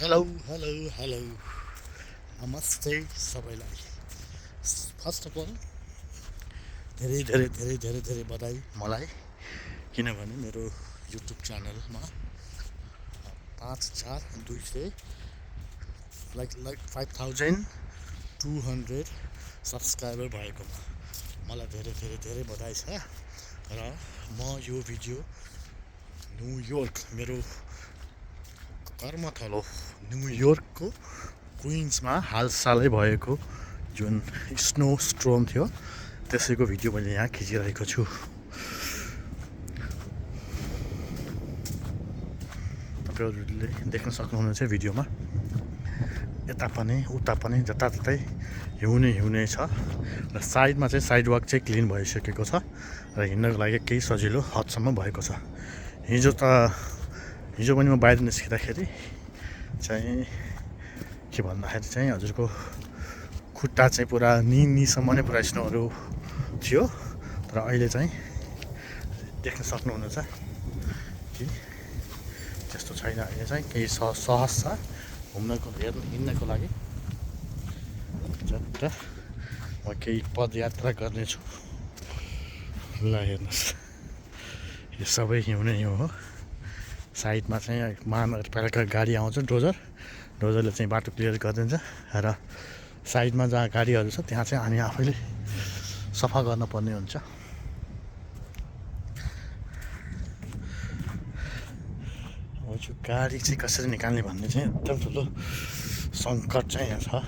Hello hello hello नमस्ते सबैलाई। First of all धेरै धेरै धेरै धेरै धेरै बधाई मलाई, किनभने मेरो युट्युब च्यानलमा 5,4,200 लाइक 5,200 सब्सक्राइबर भएकोमा मलाई धेरै धेरै धेरै बधाई छ। र म यो भिडियो न्युयोर्क, मेरो कर्मथलो न्युयोर्कको क्विन्समा हालसालै भएको जुन स्नो स्ट्रोम थियो त्यसैको भिडियो मैले यहाँ खिचिरहेको छु। तपाईँहरूले देख्न सक्नुहुनेछ भिडियोमा, यता पनि उता पनि जताततै हिउँनै छ र साइडमा चाहिँ साइडवक चाहिँ क्लिन भइसकेको छ र हिँड्नको लागि केही सजिलो हदसम्म भएको छ। हिजो पनि म बाहिर निस्किँदाखेरि चाहिँ के भन्दाखेरि चाहिँ हजुरको खुट्टा चाहिँ पुरा निसम्म नै पुरा स्नोहरू थियो। तर अहिले चाहिँ देख्न सक्नुहुनेछ कि त्यस्तो छैन। अहिले चाहिँ केही सहज छ हिँड्नको लागि। जता म केही पदयात्रा गर्नेछु। ल हेर्नुहोस्, यो सबै हिउँनै हो। साइडमा चाहिँ महानगरपालिका गाडी आउँछ, डोजरले चाहिँ बाटो क्लियर गरिदिन्छ र साइडमा जहाँ गाडीहरू छ त्यहाँ चाहिँ हामी आफैले सफा गर्नुपर्ने हुन्छ। अब यो गाडी चाहिँ कसरी निकाल्ने भन्ने चाहिँ एकदम ठुलो सङ्कट चाहिँ यहाँ छ।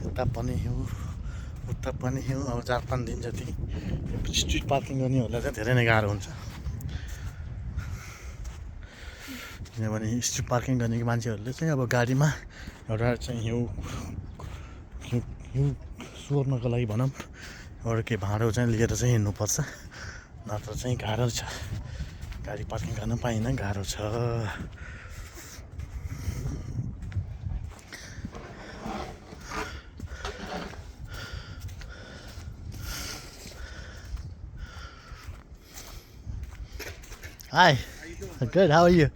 यता पनि हिउँ उता पनि हिउँ। अब 4-5 दिन जति स्ट्रिट पार्किङ गर्नेहरूलाई चाहिँ धेरै नै गाह्रो हुन्छ, किनभने स्ट्रिट पार्किङ गर्ने मान्छेहरूले चाहिँ अब गाडीमा एउटा चाहिँ हिउँ सोर्नको लागि भनौँ एउटा केही भाँडो चाहिँ लिएर चाहिँ हिँड्नुपर्छ, नत्र चाहिँ गाह्रो छ। गाडी पार्किङ गर्न पाइन, गाह्रो छ। Hi, good. How are you?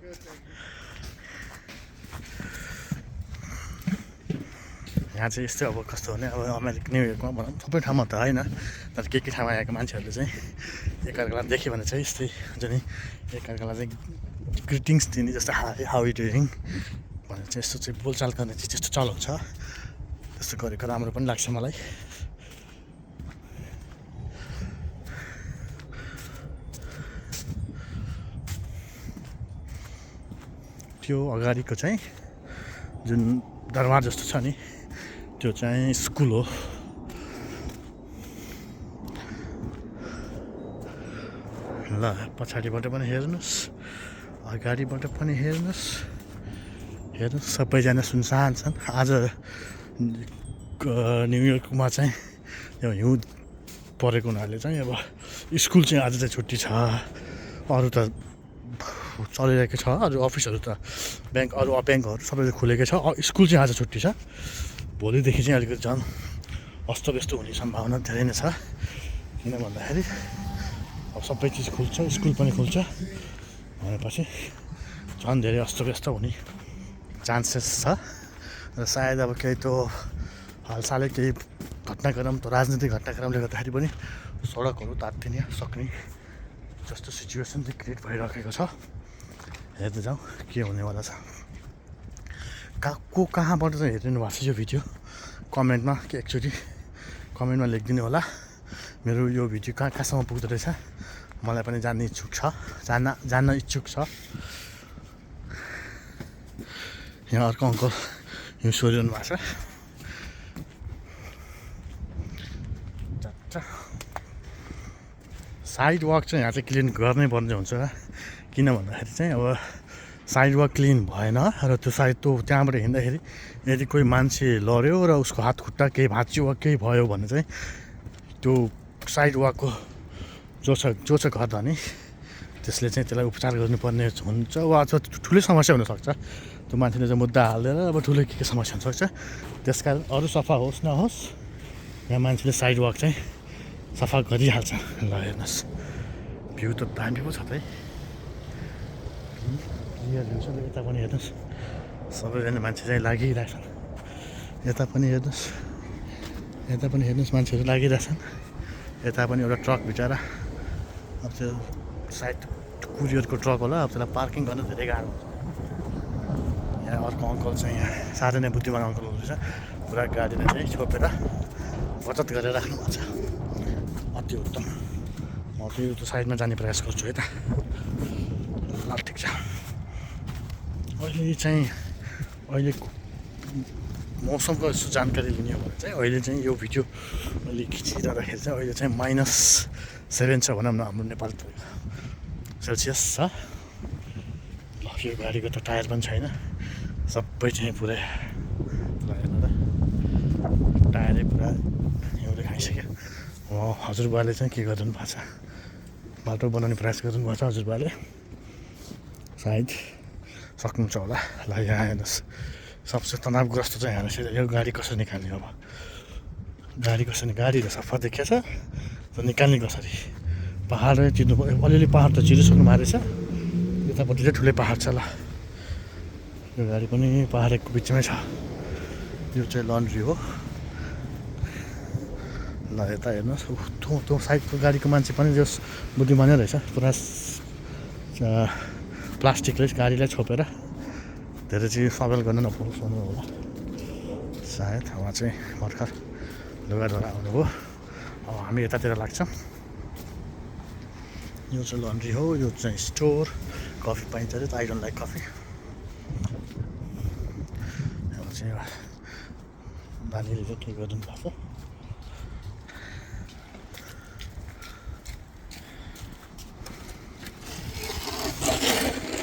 यहाँ चाहिँ यस्तो अब कस्तो भने अब न्युयोर्कमा भनौँ सबै ठाउँमा त होइन, तर के ठाउँमा आएको मान्छेहरूले चाहिँ एकअर्कालाई देख्यो भने चाहिँ यस्तै हुन्छ नि, एकअर्कालाई चाहिँ ग्रिटिङ्स दिने जस्तो हाउ यु डुइङ भनेर चाहिँ यस्तो चाहिँ बोलचाल गर्ने चाहिँ त्यस्तो चलन छ। त्यस्तो गरेको राम्रो पनि लाग्छ मलाई। त्यो अगाडिको चाहिँ जुन दरबार जस्तो छ नि त्यो चाहिँ स्कुल हो। ल पछाडिबाट पनि हेर्नुहोस्, अगाडिबाट पनि हेर्नुहोस्, सबैजना सुनसान छन्। आज न्युयोर्कमा चाहिँ यो हिउँ परेको हुनाले चाहिँ अब स्कुल चाहिँ आज चाहिँ छुट्टी छ। अरू त चलिरहेको छ, अरू अफिसहरू त अरू ब्याङ्कहरू सबै खुलेकै छ। स्कुल चाहिँ आज छुट्टी छ। भोलिदेखि चाहिँ अलिकति झन् अस्तव्यस्त हुने सम्भावना धेरै नै छ, किन भन्दाखेरि अब सबै चिज खुल्छ, स्कुल पनि खुल्छ भनेपछि झन् धेरै अस्तव्यस्त हुने चान्सेस छ। र सायद अब केही त्यो हालसालै केही घटनाक्रम, त्यो राजनीतिक घटनाक्रमले गर्दाखेरि पनि सडकहरू तात्तिन सक्ने जस्तो सिचुएसन चाहिँ क्रिएट भइराखेको छ। हेर्दै जाउँ के हुनेवाला छ। कहाँबाट चाहिँ हेरिदिनु भएको छ यो भिडियो कमेन्टमा एकचोटि कमेन्टमा लेखिदिनु होला। मेरो यो भिडियो कहाँसम्म पुग्दो रहेछ मलाई पनि जान्न इच्छुक छ। यहाँ अर्को अङ्कल हिउँ सोरिरहनु भएको छ। साइड वक चाहिँ यहाँ चाहिँ क्लिन गर्नै पर्ने हुन्छ, किन भन्दाखेरि चाहिँ अब साइड वक क्लिन भएन र त्यो त्यहाँबाट हिँड्दाखेरि यदि कोही मान्छे लड्यो र उसको हात खुट्टा केही भाँच्यो वा केही भयो भने चाहिँ त्यो साइड वकको जो छ घर धनी त्यसले चाहिँ त्यसलाई उपचार गर्नुपर्ने हुन्छ वा अथवा ठुलै समस्या हुनसक्छ। त्यो मान्छेले चाहिँ मुद्दा हालेर अब ठुलो के समस्या हुनसक्छ। त्यस कारण अरू सफा होस् नहोस् यहाँ मान्छेले साइड वक चाहिँ सफा गरिहाल्छ। ल हेर्नुहोस् भ्यू त दामी पो छ त है। क्लियर हुन्छ। यता पनि हेर्नुहोस् सबैजना मान्छे चाहिँ लागिरहेछन्। यता पनि हेर्नुहोस् मान्छेहरू लागिरहेछन्। यता पनि एउटा ट्रक बिचरा अब त्यो सायद कुरियरको ट्रक होला। अब त्यसलाई पार्किङ गर्न धेरै गाह्रो हुन्छ। यहाँ अर्को अङ्कल चाहिँ यहाँ साह्रै नै बुद्धिमान अङ्कल हुनुहुन्छ। पुरा गाडीलाई चाहिँ छोपेर बचत गरेर राख्नु भएको छ। अति उत्तम। म त्यो साइडमा जाने प्रयास गर्छु है त। ल ठिक छ। अहिले मौसमको यसो जानकारी लिने हो भने चाहिँ अहिले चाहिँ यो भिडियो मैले खिचिरहँदाखेरि चाहिँ अहिले चाहिँ -7 छ भनौँ न हाम्रो नेपालको सेल्सियस छ। ल यो गाडीको त टायर पनि छैन, सबै चाहिँ पुरै हेर्नु त टायरै पुरा हिउँले खाइसक्यो। हजुरबाले चाहिँ के गरिदिनु भएको छ, बाटो बनाउने प्रयास गरिदिनु भएको छ हजुरबाले। सायद सक्नुहुन्छ होला। ल यहाँ हेर्नुहोस् सबसे तनावग्रस्त चाहिँ यहाँ यो गाडी कसरी निकाल्ने। अब गाडी त सफा देखिएछ, त निकाल्ने कसरी। पहाडै चिर्नु पऱ्यो। अलिअलि पहाड त चिरिसक्नु भएको रहेछ। यतापट्टि चाहिँ ठुलै पहाड छ। ल यो गाडी पनि पहाडको बिचमै छ। यो चाहिँ लन्ड्री हो। ल यता हेर्नुहोस् त्यो साइडको गाडीको मान्छे पनि जस बुद्धिमानै रहेछ। पुरा प्लास्टिकले गाडीलाई छोपेर धेरै चाहिँ सवाल गर्न नपाओस् भन्नु होला सायद। उहाँ चाहिँ भर्खर लुगा धुएर आउनुभयो। अब हामी यतातिर लाग्छौँ। यो चाहिँ लन्ड्री हो। यो चाहिँ स्टोर। कफी पाइन्छ अरे त, आई डोन्ट लाइक कफी। अब चाहिँ नानीले चाहिँ के गरिदिनु भएको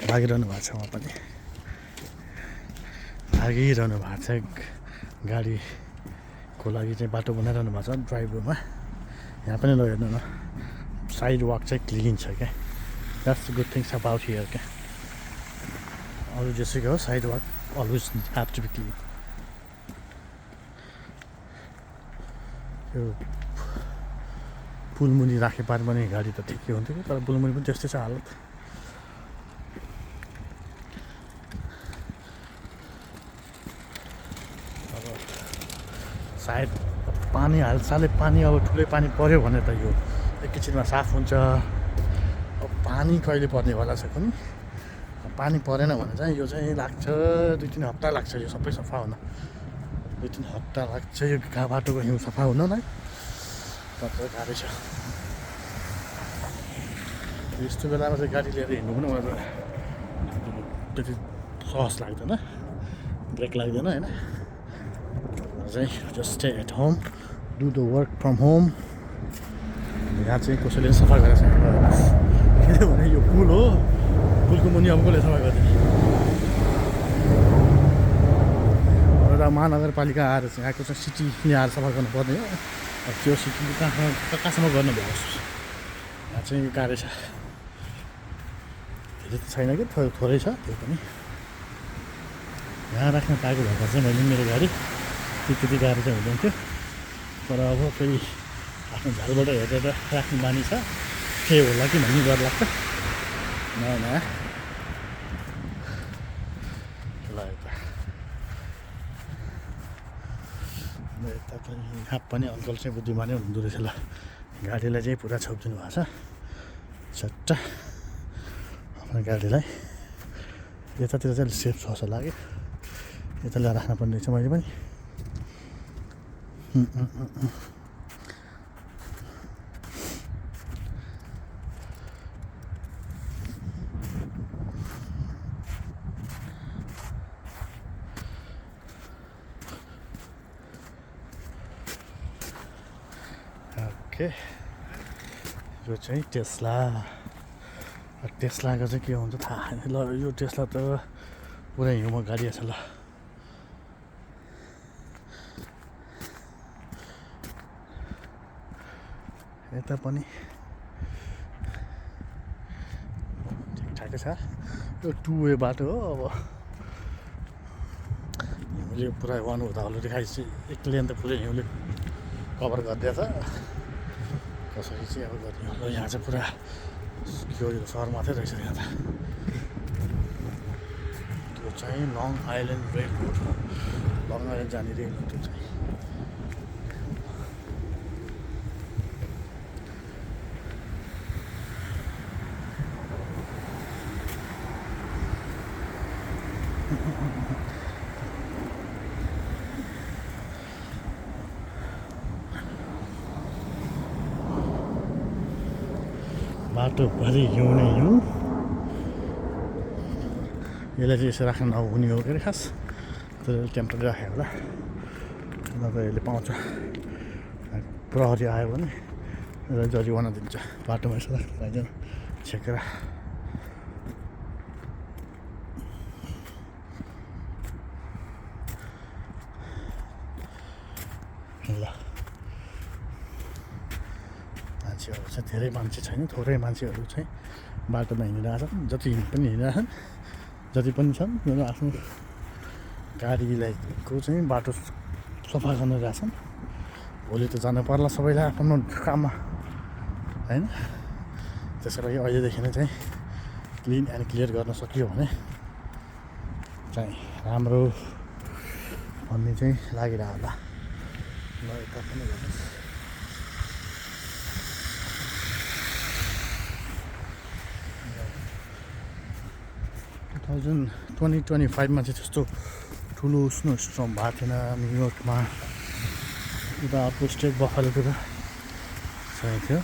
लागिरहनु भएको छ। उहाँ पनि लागिरहनु भएको छ। गाडीको लागि चाहिँ बाटो बनाइरहनु भएको छ ड्राइभवेमा। यहाँ पनि हेर्नु न साइड वाक चाहिँ क्लिन छ क्या। That's good things about here क्या। अरू जेसुकै हो side walk always have to be clean. यो पुलमुनि राखे पार पनि गाडी त ठिकै हुन्थ्यो कि, तर पुलमुनि पनि त्यस्तै छ हालत। सायद पानी हालसालै पानी अब ठुलै पानी पऱ्यो भने त यो एकैछिनमा साफ हुन्छ। अब पानी कहिले पर्नेवाला छ कुनै। पानी परेन भने चाहिँ यो चाहिँ लाग्छ 2-3 हप्ता लाग्छ यो सबै सफा हुन। 2-3 हप्ता लाग्छ यो बाटोको हिउँ सफा हुनलाई। कति गाह्रो छ। यस्तो बेलामा चाहिँ गाडी लिएर हिँड्नु पनि मलाई त्यति सहज लाग्दैन, ब्रेक लाग्दैन होइन। चाहिँ just stay at home, do the work from home. यहाँ चाहिँ कसैले सफा गरेको छैन किनभने यो पुल हो। पुलको मुनि अब कसले सफा गरिदिने। र महानगरपालिका आएर चाहिँ आएको चाहिँ सिटीले आएर सफा गर्नुपर्ने हो। अब त्यो सिटीले कहाँसम्म गर्नुभएको यहाँ चाहिँ गाह्रो छ। धेरै त छैन कि थोरै छ त्यो पनि। यहाँ राख्न पाएको भएर चाहिँ मैले मेरो गाडी त्यति गाह्रो चाहिँ हुँदैन थियो। तर अब फेरि आफ्नो झालबाट हेरेर राख्ने बानी छ, के होला कि भन्ने डर लाग्छ। नयाँ ल यता पनि यहाँ पनि अङ्कल चाहिँ बुद्धिमानै हुनुहुँदो रहेछ। ल गाडीलाई चाहिँ पुरा छोपिदिनु भएको छ सट्ट आफ्नो गाडीलाई। यतातिर चाहिँ सेफ छ जस्तो लाग्यो। यता ल्याएर राख्नुपर्ने रहेछ मैले पनि। ओके यो चाहिँ टेस्लाको चाहिँ के हुन्छ थाहा छैन। ल यो टेस्ला त पुरै हिउँमा गाडी छ। ल यता पनि ठिकठाकै छ। यो 2 वे बाटो हो। अब हिउँले पुरा वान हुँदा अलरेडी खाइसक्यो। एक लेन त पुरै हिउँले कभर गरिदिएछ। कसरी चाहिँ अब गर्ने। यहाँ चाहिँ पुरा यो सहर मात्रै रहेछ यहाँ त। चाहिँ long island rail road, long island जाने रेल हो त्यो चाहिँ। बाटोभरि हिउँ नै हिउँ। यसलाई चाहिँ यसो राख्न नहुने हो के अरे खास, तर टेम्परेरी राख्यो होला, नत्र यसले पाउँछ। प्रहरी आयो भने जरिवाना दिन्छ, बाटोमा यसो राख्नु पाइँदैन छेकेर। ल मान्छेहरू चाहिँ धेरै मान्छे छैन, थोरै मान्छेहरू चाहिँ बाटोमा हिँडिरहेछन्। जति पनि हिँडिरहेछन्, जति पनि छन् उनीहरू आफ्नो गाडीलाई को चाहिँ बाटो सफा गर्न रहेछन्। भोलि त जानु पर्ला सबैलाई आफ्नो काममा होइन। त्यसको लागि अहिलेदेखि नै चाहिँ क्लिन एन्ड क्लियर गर्न सकियो भने चाहिँ राम्रो भन्ने चाहिँ लागिरह होला। ल यता पनि गर्नुहोस्। 2025मा चाहिँ त्यस्तो ठुलो स्नो स्ट्रम भएको थिएन न्युयोर्कमा। उता अर्को स्टेट बफालोतिर चाहिँ थियो।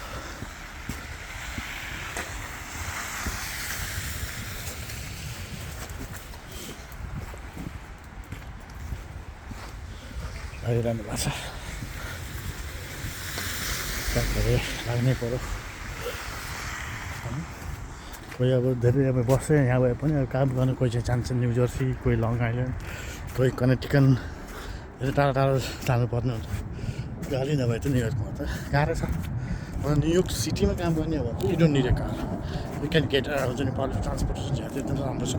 लागिरहनु भएको छ, धेरै लाग्नै पऱ्यो। कोही अब धेरै अब बस्छ यहाँ भए पनि अब काम गर्न, कोही चाहिँ जान्छ न्यू जर्सी, कोही लङ आइल्यान्ड, कोही कनेक्टिकन, धेरै टाढो टाढो जानुपर्ने हुन्छ। गाडी नभए त न्युयोर्कमा त गाह्रो छ। न्युयोर्क सिटीमा काम गर्ने हो भने you don't need a car, you can get हुन्छ नि। पब्लिक ट्रान्सपोर्टेसन चाहिँ एकदम राम्रो छ।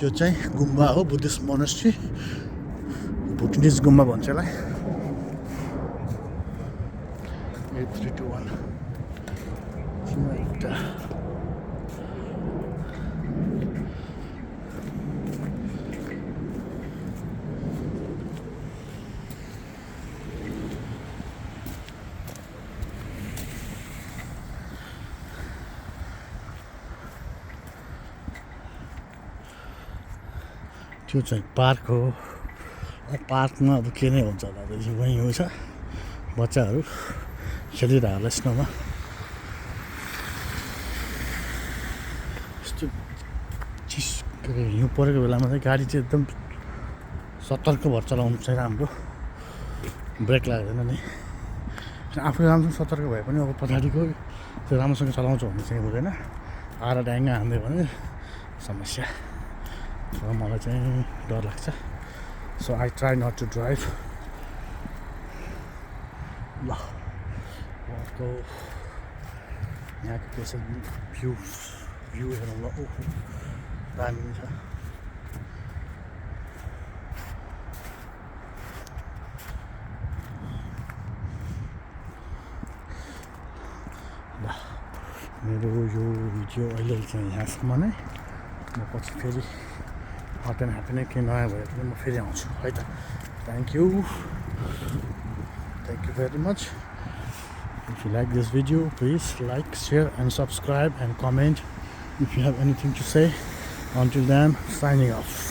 यो चाहिँ गुम्बा हो, बुद्धिस्ट मोनेस्ट्री, भुटनिज गुम्बा भन्छ यसलाई। 8321 त्यो चाहिँ पार्क हो। पार्कमा अब के नै हुन्छ होला, वहीँ हो छ, बच्चाहरू खेलिरहेको होला स्नोमा। यस्तो चिस के अरे हिउँ परेको बेलामा चाहिँ गाडी चाहिँ एकदम सतर्क भएर चलाउनु चाहिँ राम्रो, ब्रेक लाग्दैन नि। आफू राम्रोसँग सतर्क भए पनि अब पछाडिको त्यो राम्रोसँग चलाउँछ भने चाहिँ हुँदैन, आएर ड्याङ्गा हान्दियो भने समस्या। र मलाई चाहिँ डर लाग्छ। So I try not to drive. ल अर्को यहाँको के छ भ्यू हेरौँ ल। ओहो दामी छ। ल मेरो यो भिडियो अहिले चाहिँ यहाँसम्म नै। म पछि फेरि हट एन्ड ह्याप्पी नै केही नयाँ भयो भने म फेरि आउँछु है त। Thank you very much. If you like this video, please like, share and subscribe and comment if you have anything to say. Until then, signing off.